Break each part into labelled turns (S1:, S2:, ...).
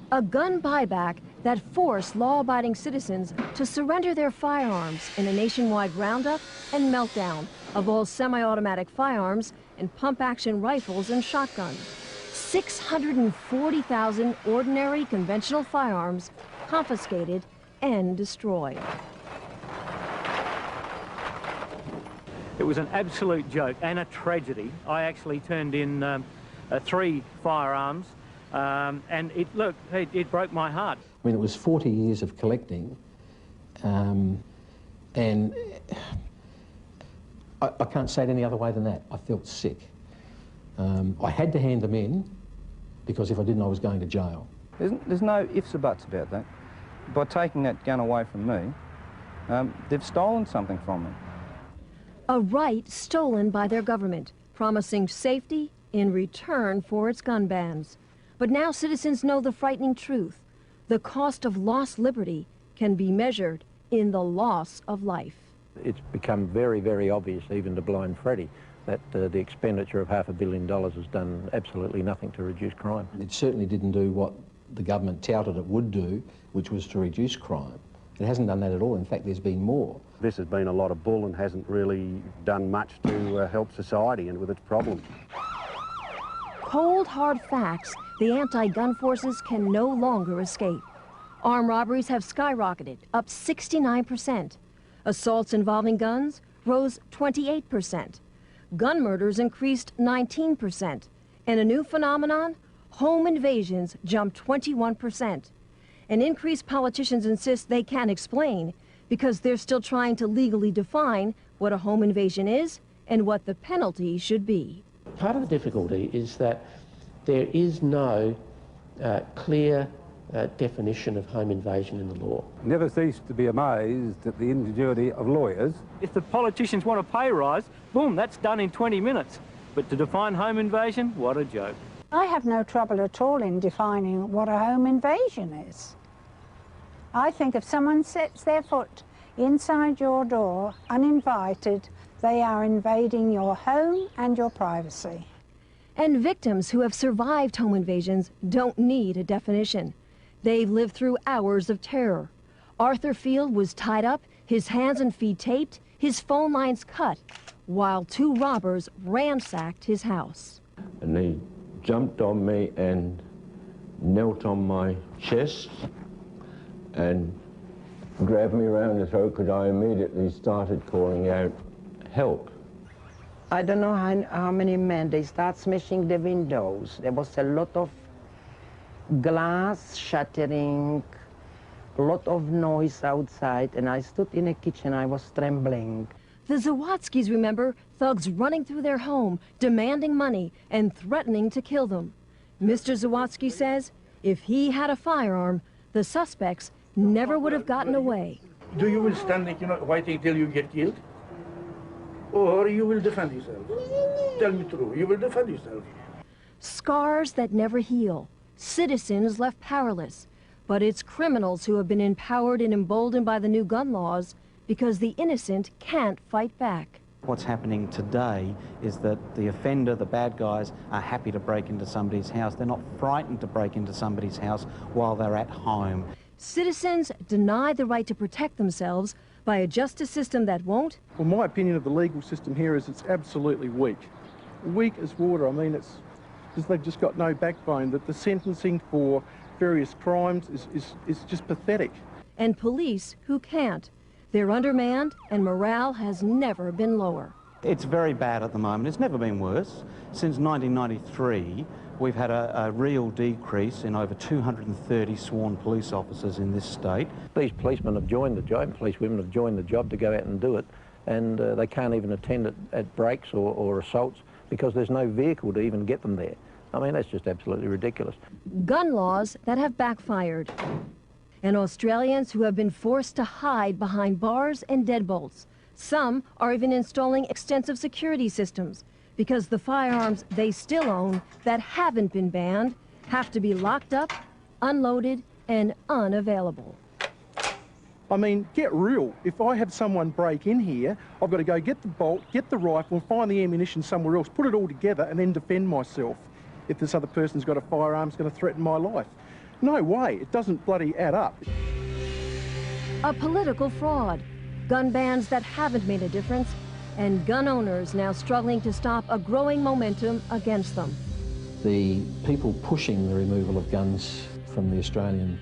S1: A gun buyback that forced law-abiding citizens to surrender their firearms in a nationwide roundup and meltdown of all semi-automatic firearms and pump-action rifles and shotguns. 640,000 ordinary conventional firearms confiscated and destroyed.
S2: It was an absolute joke and a tragedy. I actually turned in 3 firearms, and it broke my heart.
S3: I mean, it was 40 years of collecting, and I can't say it any other way than that. I felt sick. I had to hand them in, because if I didn't, I was going to jail.
S4: There's no ifs or buts about that. By taking that gun away from me, they've stolen something from me.
S1: A right stolen by their government, promising safety in return for its gun bans. But now citizens know the frightening truth. The cost of lost liberty can be measured in the loss of life.
S5: It's become very, very obvious, even to blind Freddie, that the expenditure of $500 million has done absolutely nothing to reduce crime.
S3: It certainly didn't do what the government touted it would do, which was to reduce crime. It hasn't done that at all. In fact, there's been more.
S6: This has been a lot of bull and hasn't really done much to help society and with its problems.
S1: Cold, hard facts the anti-gun forces can no longer escape. Armed robberies have skyrocketed, up 69%. Assaults involving guns rose 28%. Gun murders increased 19%. And a new phenomenon, home invasions jumped 21%. An increase politicians insist they can't explain because they're still trying to legally define what a home invasion is and what the penalty should be.
S7: Part of the difficulty is that there is no clear definition of home invasion in the law.
S8: Never cease to be amazed at the ingenuity of lawyers.
S2: If the politicians want a pay rise, boom, that's done in 20 minutes. But to define home invasion, what a joke.
S9: I have no trouble at all in defining what a home invasion is. I think if someone sets their foot inside your door uninvited, they are invading your home and your privacy.
S1: And victims who have survived home invasions don't need a definition. They've lived through hours of terror. Arthur Field was tied up, his hands and feet taped, his phone lines cut, while 2 robbers ransacked his house.
S10: And they jumped on me and knelt on my chest and grabbed me around the throat because I immediately started calling out, "Help."
S11: I don't know how many men, they start smashing the windows. There was a lot of glass shattering, a lot of noise outside, and I stood in the kitchen, I was trembling.
S1: The Zawadzkis remember thugs running through their home, demanding money and threatening to kill them. Mr. Zawadzki says if he had a firearm, the suspects never would have gotten away.
S12: Do you will stand, waiting till you get killed? Or you will defend yourself? Tell me true, you will defend yourself.
S1: Scars that never heal, citizens left powerless. But it's criminals who have been empowered and emboldened by the new gun laws because the innocent can't fight back.
S13: What's happening today is that the offender, the bad guys, are happy to break into somebody's house. They're not frightened to break into somebody's house while they're at home.
S1: Citizens deny the right to protect themselves by a justice system that won't.
S14: Well, my opinion of the legal system here is it's absolutely weak. Weak as water. I mean, they've just got no backbone. That the sentencing for various crimes is just pathetic.
S1: And police who can't. They're undermanned and morale has never been lower.
S13: It's very bad at the moment. It's never been worse. Since 1993, we've had a real decrease in over 230 sworn police officers in this state.
S5: These policemen have joined the job, policewomen have joined the job to go out and do it, and they can't even attend at breaks or assaults because there's no vehicle to even get them there. I mean, that's just absolutely ridiculous.
S1: Gun laws that have backfired. And Australians who have been forced to hide behind bars and deadbolts. Some are even installing extensive security systems because the firearms they still own that haven't been banned have to be locked up, unloaded, and unavailable.
S14: I mean, get real. If I have someone break in here, I've got to go get the bolt, get the rifle, find the ammunition somewhere else, put it all together, and then defend myself if this other person's got a firearm that's going to threaten my life. No way, it doesn't bloody add up.
S1: A political fraud, gun bans that haven't made a difference, and gun owners now struggling to stop a growing momentum against them.
S3: The people pushing the removal of guns from the Australian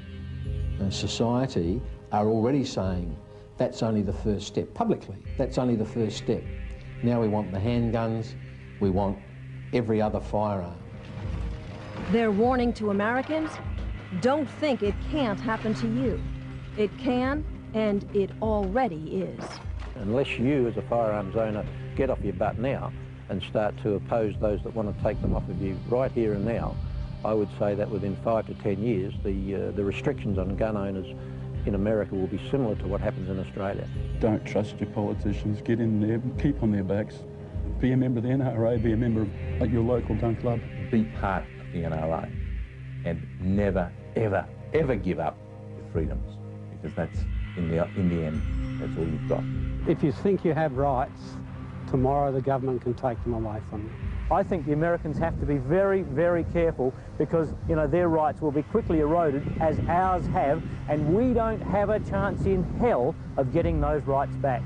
S3: society are already saying that's only the first step, publicly, that's only the first step. Now we want the handguns, we want every other firearm.
S1: They're warning to Americans, don't think it can't happen to you. It can, and it already is.
S5: Unless you, as a firearms owner, get off your butt now and start to oppose those that want to take them off of you right here and now, I would say that within 5 to 10 years, the restrictions on gun owners in America will be similar to what happens in Australia.
S15: Don't trust your politicians. Get in there, keep on their backs. Be a member of the NRA, be a member of your local gun club.
S16: Be part of the NRA and never, ever, ever give up your freedoms, because that's, in the end, that's all you've got.
S17: If you think you have rights, tomorrow the government can take them away from you.
S2: I think the Americans have to be very, very careful, because, you know, their rights will be quickly eroded, as ours have, and we don't have a chance in hell of getting those rights back.